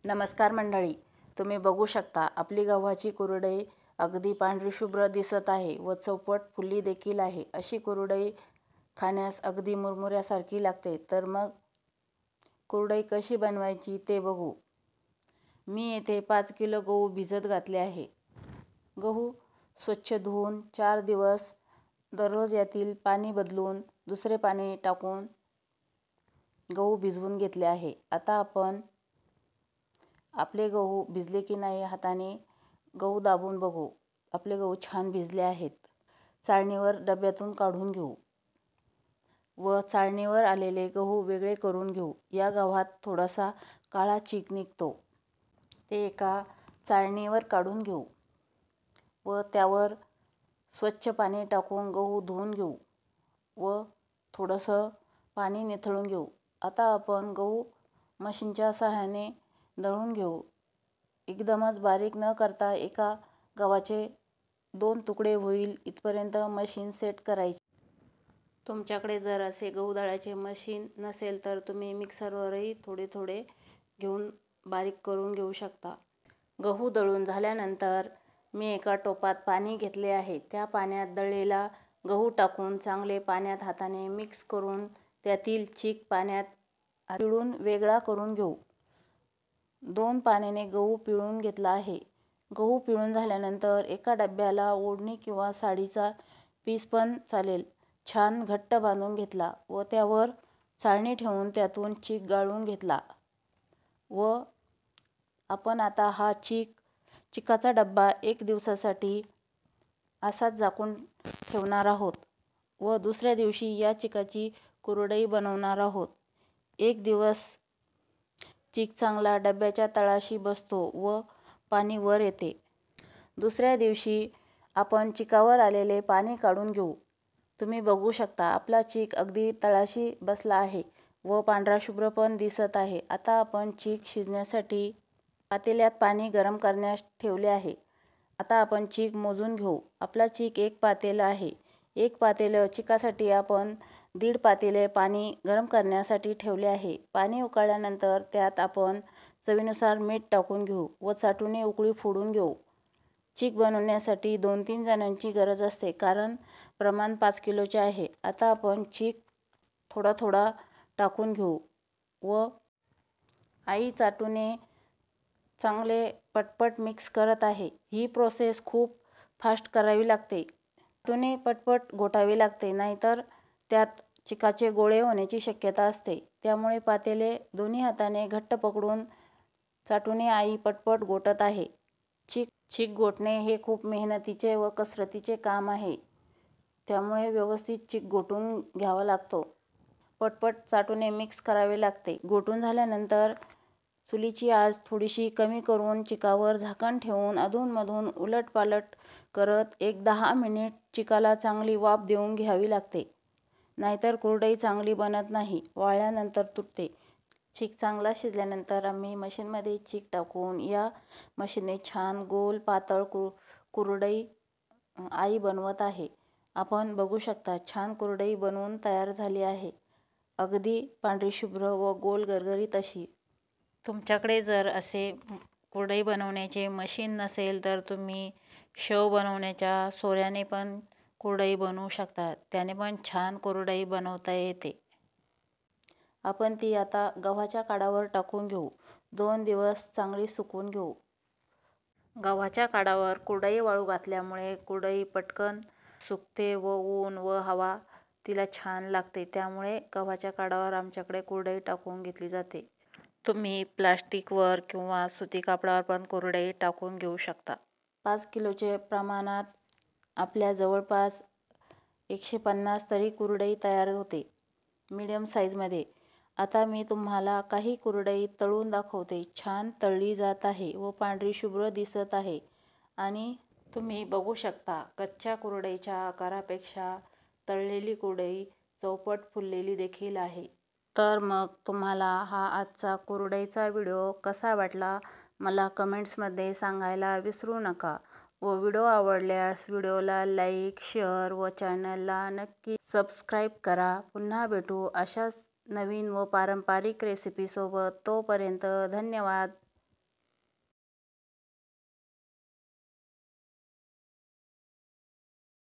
नमस्कार मंडळी, तुम्ही बघू शकता आपली गव्हाची कुरडई अगदी पांढरी शुभ्र दिसत आहे व चौपट फुलली देखील आहे। अशी कुरडई खाण्यास अगदी मुरमुऱ्यासारखी लागते। तर मग कुरडई कशी बनवायची ते बघू। मी येथे 5 किलो गहू भिजत घातले आहे। गहू स्वच्छ धुवून 4 दिवस दररोज यातील पाणी बदलून दुसरे पाणी टाकून गहू भिजवून घेतले आहे। आता आपण आपले गहू भिजले की नाही हाताने गहू दाबून बघू। आपले गहू छान भिजले आहेत। चाळणीवर डब्यातून काढून घेऊ व चाळणीवर आलेले गहू वेगळे करून घेऊ। या गव्हात थोडासा काळा चीक निघतो, ते एका चाळणीवर काढून घेऊ व त्यावर स्वच्छ पाणी टाकून गहू धुवून घेऊ व थोडंसं पाणी निथळून घेऊ। आता आपण गहू मशीनच्या सहाय्याने दळून घेऊ। एकदमच बारीक न करता एका गव्हाचे 2 तुकडे होईल इथपर्यंत मशीन सेट करायची। तुमच्याकडे जर असे गहू दळायचे मशीन नसेल तर तुम्ही मिक्सरवरही थोडे थोडे घेऊन बारीक करून घेऊ शकता। गहू दळून झाल्यानंतर मी एका टोपात पाणी घेतले आहे। त्या पाण्यात दळलेला गहू टाकून चांगले पाण्यात हाताने मिक्स करून त्यातील चीक पाण्यात पिळून वेगळा करून घेऊ। 2 पाण्याने गहू पिळून घेतला आहे। गहू पिळून झाल्यानंतर एका डब्याला ओढणी किंवा साडीचा पीस पण चालेल छान घट्ट बांधून घेतला व त्यावर चाळणी ठेवून त्यातून चीक गाळून घेतला व आपण आता हा चिकाचा डब्बा 1 दिवसासाठी असाच झाकून ठेवणार आहोत व दुसऱ्या दिवशी या चिकाची कुरडई बनवणार आहोत। 1 दिवस चीक चांगला डब्याच्या तळाशी बसतो व पाणी वर येते। दुसऱ्या दिवशी आपण चिकावर आलेले पाणी काढून घेऊ। तुम्ही बघू शकता आपला चीक अगदी तळाशी बसला आहे व पांढरा शुभ्र पण दिसत आहे। आता आपण चीक शिजण्यासाठी पातेल्यात पाणी गरम करण्यास ठेवले आहे। आता आपण चीक मोजून घेऊ। आपला चीक 1 पातेलं आहे। 1 पातेलं चिकासाठी आपण 1.5 पातेले पाणी गरम करण्यासाठी ठेवले आहे। पाणी उकळल्यानंतर त्यात आपण चवीनुसार मीठ टाकून घेऊ व चाटूने उकळी फोडून घेऊ। चीक बनवण्यासाठी 2-3 जणांची गरज असते कारण प्रमाण 5 किलोचे आहे। आता आपण चीक थोडा थोडा टाकून घेऊ व आई चाटूने चांगले पटपट मिक्स करत आहे। ही प्रोसेस खूप फास्ट करावी लागते। चाटूने पटपट घोटावे लागते, नाहीतर त्यात चिकाचे गोळे होण्याची शक्यता असते। त्यामुळे पातेले दोन्ही हाताने घट्ट पकडून चाटूने आई पटपट घोटत आहे। चीक घोटणे हे खूप मेहनतीचे व कसरतीचे काम आहे, त्यामुळे व्यवस्थित चीक घोटून घ्यावा लागतो। पटपट चाटूने मिक्स करावे लागते। घोटून झाल्यानंतर चुलीची आच थोडीशी कमी करून चिकावर झाकण ठेवून अधूनमधून उलटपालट करत 1-10 मिनिट चिकाला चांगली वाफ देऊन घ्यावी लागते, नाहीतर कुरडई चांगली बनत नाही, वाळल्यानंतर तुटते। चीक चांगला शिजल्यानंतर आम्ही मशीनमध्ये चीक टाकून या मशीनने छान गोल पातळ कुरडई आई बनवत आहे। आपण बघू शकता छान कुरडई बनवून तयार झाली आहे, अगदी पांढरी शुभ्र व गोल गरगरीत अशी। तुमच्याकडे जर असे कुरडई बनवण्याचे मशीन नसेल तर तुम्ही शेव बनवण्याच्या सोऱ्याने पण कुरडई बनवू शकता, त्याने पण छान कुरडई बनवता येते। आपण ती आता गव्हाच्या काडावर टाकून घेऊ। 2 दिवस चांगली सुकवून घेऊ। गव्हाच्या काडावर कुरडई वाळू घातल्यामुळे कुरडई पटकन सुकते व ऊन व हवा तिला छान लागते, त्यामुळे गव्हाच्या काडावर आमच्याकडे कुरडई टाकून घेतली जाते। तुम्ही प्लास्टिकवर किंवा सुती कापडावर पण कुरडई टाकून घेऊ शकता। 5 किलोचे प्रमाणात आपल्या जवळपास 150 तरी कुरडई तयार होते, मीडियम साईजमध्ये। आता मी तुम्हाला काही कुरडई तळून दाखवते। छान तळली जात आहे व पांढरी शुभ्र दिसत आहे आणि तुम्ही बघू शकता कच्च्या कुरडईच्या आकारापेक्षा तळलेली कुरडई चौपट फुललेली देखील आहे। तर मग तुम्हाला हा आजचा कुरडईचा व्हिडिओ कसा वाटला मला कमेंट्समध्ये सांगायला विसरू नका व व्हिडिओ आवडल्यास व्हिडिओला लाईक, शेअर व चॅनलला नक्की सबस्क्राईब करा। पुन्हा भेटू अशाच नवीन व पारंपरिक रेसिपीसोबत। तोपर्यंत धन्यवाद।